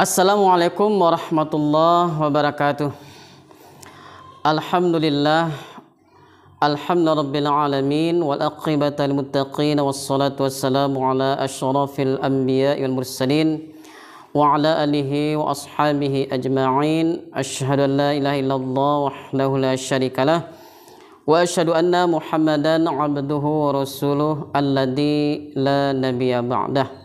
Assalamualaikum warahmatullahi wabarakatuh. Alhamdulillah, alhamdulillahirabbil alamin wal aqibatu lil muttaqin wassalatu wassalamu ala asyrafil anbiya'i wal mursalin wa ala alihi wa ashabihi ajma'in. Asyhadu an la ilaha illallah wahdahu la syarikalah wa asyhadu anna Muhammadan 'abduhu wa rasuluh alladzi la nabiyya ba'dah.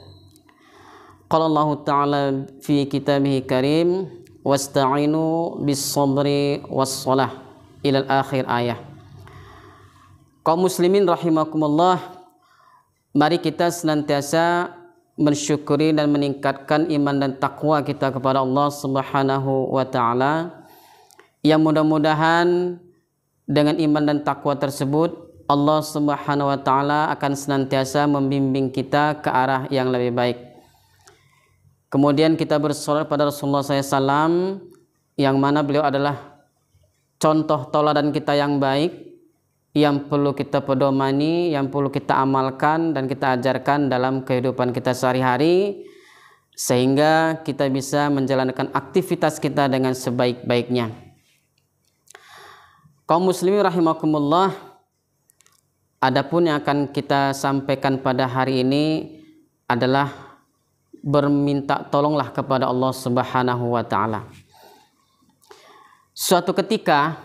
Qala Allah Ta'ala fi kitabih karim wasta'inu bis sabri was salah ila akhir ayah. Kaum muslimin rahimakumullah, mari kita senantiasa mensyukuri dan meningkatkan iman dan takwa kita kepada Allah Subhanahu wa taala, yang mudah-mudahan dengan iman dan takwa tersebut Allah Subhanahu wa taala akan senantiasa membimbing kita ke arah yang lebih baik. Kemudian kita bersolat pada Rasulullah SAW, yang mana beliau adalah contoh tauladan kita yang baik, yang perlu kita pedomani, yang perlu kita amalkan dan kita ajarkan dalam kehidupan kita sehari-hari, sehingga kita bisa menjalankan aktivitas kita dengan sebaik-baiknya. Kaum muslimin rahimakumullah, adapun yang akan kita sampaikan pada hari ini adalah berminta tolonglah kepada Allah Subhanahu wa taala. Suatu ketika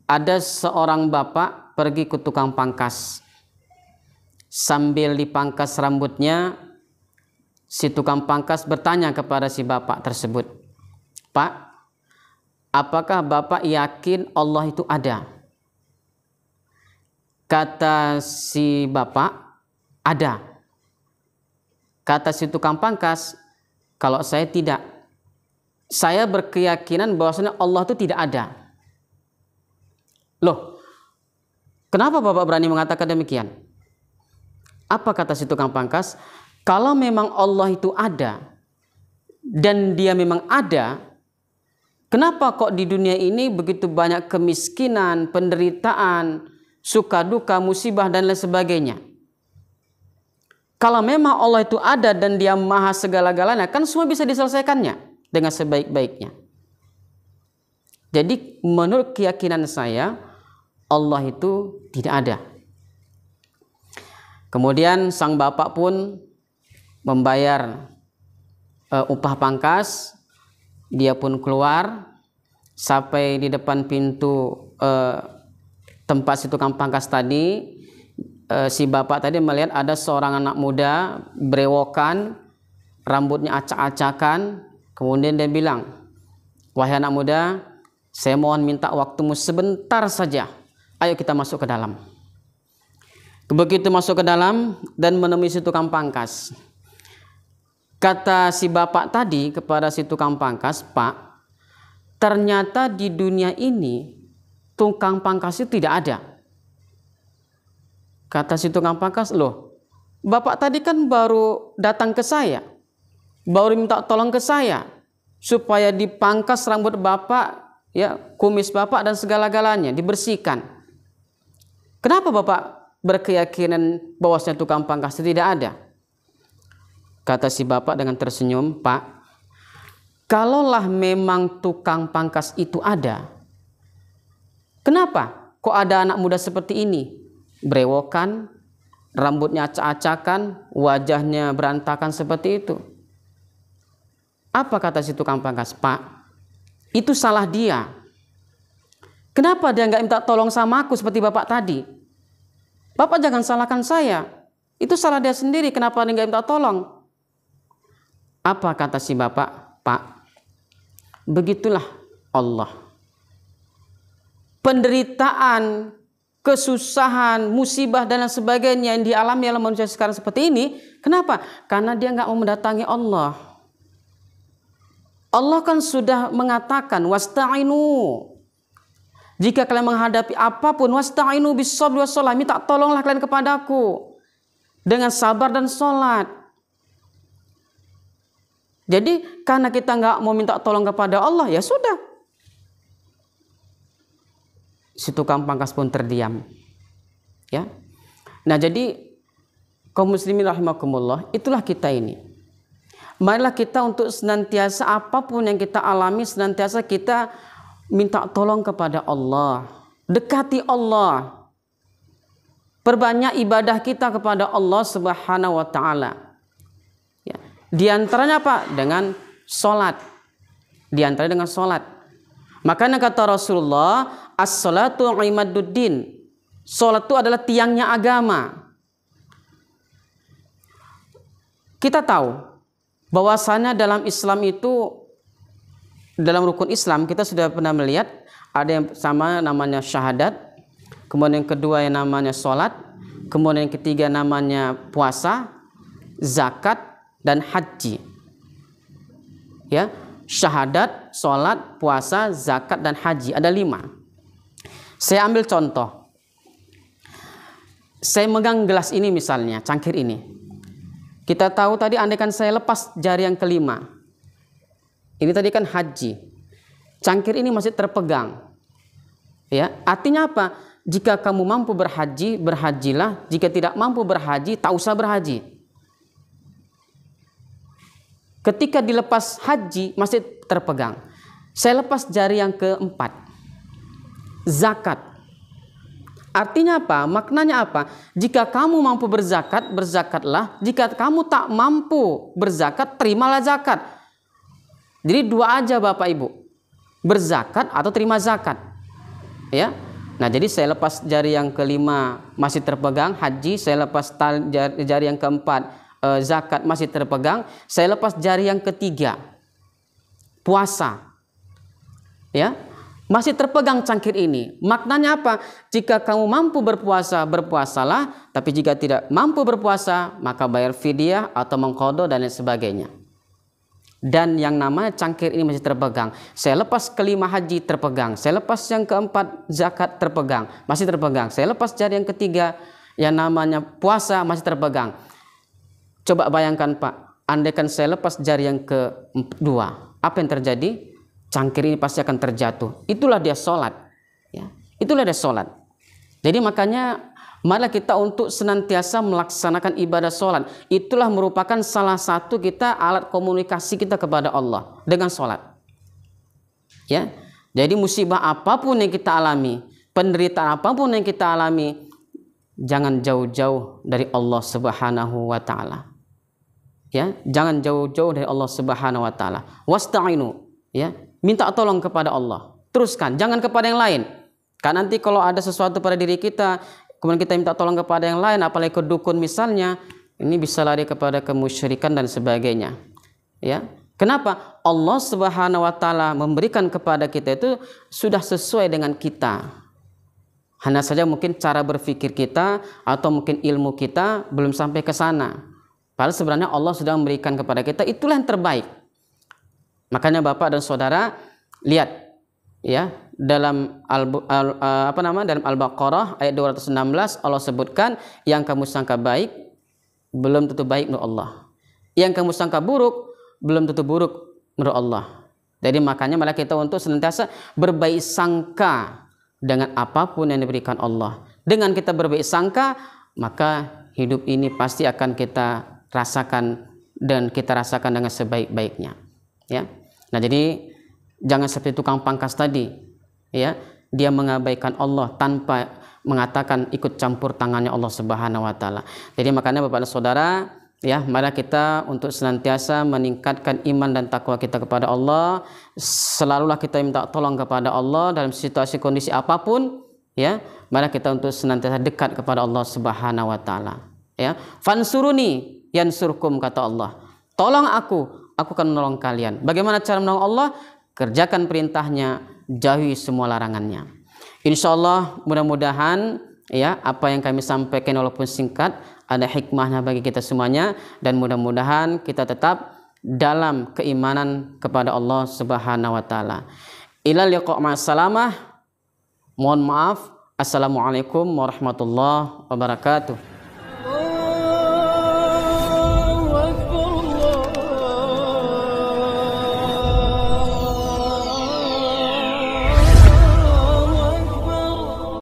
ada seorang bapak pergi ke tukang pangkas. Sambil dipangkas rambutnya, si tukang pangkas bertanya kepada si bapak tersebut, "Pak, apakah Bapak yakin Allah itu ada?" Kata si bapak, "Ada." Kata si tukang pangkas, "Kalau saya tidak. Saya berkeyakinan bahwasanya Allah itu tidak ada." Loh, kenapa Bapak berani mengatakan demikian? Apa kata si tukang pangkas? Kalau memang Allah itu ada dan dia memang ada, kenapa kok di dunia ini begitu banyak kemiskinan, penderitaan, suka duka, musibah dan lain sebagainya? Kalau memang Allah itu ada dan dia maha segala-galanya, kan semua bisa diselesaikannya dengan sebaik-baiknya. Jadi menurut keyakinan saya, Allah itu tidak ada. Kemudian sang bapak pun membayar upah pangkas. Dia pun keluar sampai di depan pintu tempat si tukang pangkas tadi. Si bapak tadi melihat ada seorang anak muda berewokan, rambutnya acak-acakan. Kemudian dia bilang, "Wahai anak muda, saya mohon minta waktumu sebentar saja. Ayo kita masuk ke dalam." Begitu masuk ke dalam dan menemui si tukang pangkas, kata si bapak tadi kepada si tukang pangkas, "Pak, ternyata di dunia ini tukang pangkas itu tidak ada." Kata si tukang pangkas, "Loh, Bapak tadi kan baru datang ke saya, baru minta tolong ke saya supaya dipangkas rambut Bapak, ya, kumis Bapak dan segala-galanya dibersihkan. Kenapa Bapak berkeyakinan bahwasanya tukang pangkas itu tidak ada?" Kata si bapak dengan tersenyum, "Pak, kalaulah memang tukang pangkas itu ada, kenapa kok ada anak muda seperti ini? Berewokan, rambutnya acak-acakan, wajahnya berantakan seperti itu." Apa kata si tukang pangkas? "Pak, itu salah dia. Kenapa dia nggak minta tolong sama aku seperti Bapak tadi? Bapak jangan salahkan saya. Itu salah dia sendiri, kenapa dia nggak minta tolong?" Apa kata si bapak? "Pak, begitulah Allah. Penderitaan, kesusahan, musibah dan lain sebagainya yang dialami oleh manusia sekarang seperti ini, kenapa? Karena dia nggak mau mendatangi Allah. Allah kan sudah mengatakan, wasta'inu. Jika kalian menghadapi apapun, wasta'inu bis sabri was shalah, minta tolonglah kalian kepadaku dengan sabar dan sholat. Jadi karena kita nggak mau minta tolong kepada Allah, ya sudah. Si tukang pangkas pun terdiam. Ya. Nah, jadi kaum muslimin rahimakumullah, itulah kita ini. Marilah kita untuk senantiasa apapun yang kita alami, senantiasa kita minta tolong kepada Allah. Dekati Allah. Perbanyak ibadah kita kepada Allah Subhanahu wa ta'ala. Ya. Di antaranya apa? Dengan sholat. Di antaranya dengan sholat. Makanya kata Rasulullah, as-salatu imaduddin. Sholat itu adalah tiangnya agama. Kita tahu bahwasanya dalam Islam itu, dalam rukun Islam kita sudah pernah melihat ada yang sama namanya syahadat, kemudian yang kedua yang namanya sholat, kemudian yang ketiga namanya puasa, zakat, dan haji. Ya, syahadat, sholat, puasa, zakat, dan haji, ada 5. Saya ambil contoh. Saya megang gelas ini misalnya, cangkir ini. Kita tahu tadi andaikan saya lepas jari yang kelima. Ini tadi kan haji. Cangkir ini masih terpegang. Ya, artinya apa? Jika kamu mampu berhaji, berhajilah. Jika tidak mampu berhaji, tak usah berhaji. Ketika dilepas haji, masih terpegang. Saya lepas jari yang keempat. Zakat. Artinya apa? Maknanya apa? Jika kamu mampu berzakat, berzakatlah. Jika kamu tak mampu berzakat, terimalah zakat. Jadi 2 aja Bapak Ibu. Berzakat atau terima zakat. Ya. Nah, jadi saya lepas jari yang kelima masih terpegang, haji. Saya lepas jari yang keempat, zakat masih terpegang. Saya lepas jari yang ketiga, puasa. Ya. Masih terpegang cangkir ini. Maknanya apa? Jika kamu mampu berpuasa, berpuasalah. Tapi jika tidak mampu berpuasa, maka bayar fidyah atau mengqadha dan lain sebagainya. Dan yang namanya cangkir ini masih terpegang. Saya lepas kelima haji terpegang. Saya lepas yang keempat zakat terpegang, masih terpegang. Saya lepas jari yang ketiga yang namanya puasa masih terpegang. Coba bayangkan Pak, andaikan saya lepas jari yang kedua, apa yang terjadi? Cangkir ini pasti akan terjatuh. Itulah dia sholat. Ya. Itulah dia sholat. Jadi makanya marilah kita untuk senantiasa melaksanakan ibadah sholat. Itulah merupakan salah satu kita alat komunikasi kita kepada Allah dengan sholat. Ya, jadi musibah apapun yang kita alami, penderitaan apapun yang kita alami, jangan jauh-jauh dari Allah Subhanahu wa ta'ala. Ya, jangan jauh-jauh dari Allah Subhanahu wa ta'ala. Wasta'inu, ya, minta tolong kepada Allah. Teruskan, jangan kepada yang lain. Karena nanti kalau ada sesuatu pada diri kita, kemudian kita minta tolong kepada yang lain, apalagi ke dukun misalnya, ini bisa lari kepada kemusyrikan dan sebagainya. Ya, kenapa? Allah Subhanahu wa ta'ala memberikan kepada kita itu sudah sesuai dengan kita. Hanya saja mungkin cara berpikir kita atau mungkin ilmu kita belum sampai ke sana. Padahal sebenarnya Allah sudah memberikan kepada kita itulah yang terbaik. Makanya Bapak dan Saudara lihat ya, dalam dalam Al-Baqarah ayat 216 Allah sebutkan yang kamu sangka baik belum tentu baik menurut Allah. Yang kamu sangka buruk belum tentu buruk menurut Allah. Jadi makanya malah kita untuk senantiasa berbaik sangka dengan apapun yang diberikan Allah. Dengan kita berbaik sangka, maka hidup ini pasti akan kita rasakan dan kita rasakan dengan sebaik-baiknya. Ya. Nah, jadi jangan seperti tukang pangkas tadi, ya, dia mengabaikan Allah tanpa mengatakan ikut campur tangannya Allah Subhanahu wa ta'ala. Jadi makanya Bapak dan Saudara, ya, mari kita untuk senantiasa meningkatkan iman dan takwa kita kepada Allah. Selalulah kita minta tolong kepada Allah dalam situasi kondisi apapun, ya. Mari kita untuk senantiasa dekat kepada Allah Subhanahu wa ta'ala, ya. Fansuruni yansurkum, kata Allah. Tolong aku akan menolong kalian. Bagaimana cara menolong Allah? Kerjakan perintahnya, jauhi semua larangannya. Insya Allah mudah-mudahan ya apa yang kami sampaikan walaupun singkat ada hikmahnya bagi kita semuanya, dan mudah-mudahan kita tetap dalam keimanan kepada Allah Subhanahu wa ta'ala. Ila liqa' ma'assalamah. Mohon maaf. Assalamualaikum warahmatullahi wabarakatuh.